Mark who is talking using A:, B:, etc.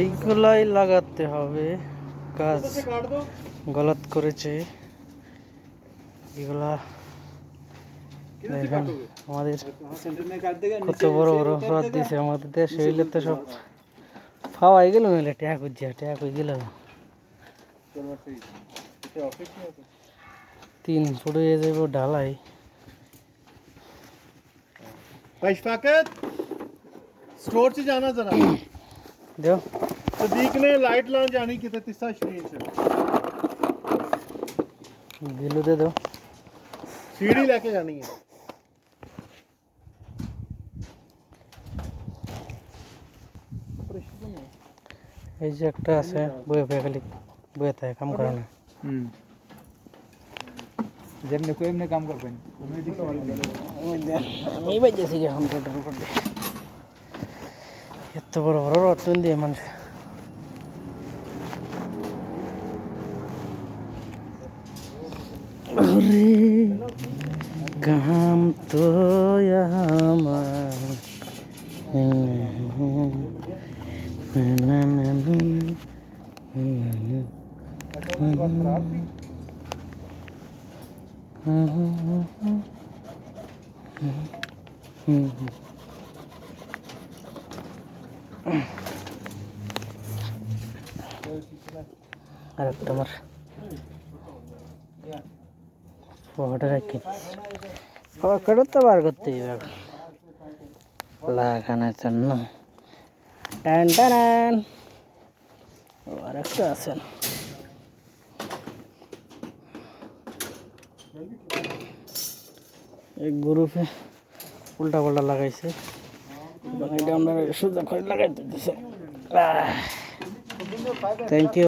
A: এইগুলাই লাগাতে হবে, কাজ গলত করেছে এগুলা। দেখেন আমাদের কত বড় বড় অপরাধ দিছে আমাদের দেশে, হইলে তো সব ফাওয়াই গেল, নইলে ট্যাগ হয়ে গেল। 3 ফুট হয়ে যাব ঢালাই।
B: स्टोर से जाना जरा
A: दो
B: सदीक ने लाइट लान जानी कितने तीसरा स्क्रीन से
A: गिलू दे दो,
B: सीढ़ी लेके जानी है।
A: এই যে একটা আছে বয়ে বয়ে খালি বয়ে থাকে, কাম করে না।
C: যেমনি কো এমনি কাম করবেন।
A: আমি বাইতেছি এখন রোডের উপর দিয়ে, এত বড় বড় রড তুল দিয়ে মানুষ। কাম তো আমার আরেকটা আমার পকেটে রাখি, পকেটে তো বার করতেই হবে লাগানোর জন্য। টান টান আরেকটা আছে, এক গ্রুপে উল্টা পাল্টা লাগাইছে, এটা আমরা সোজা করে লাগাই দিতেছে। Thank you.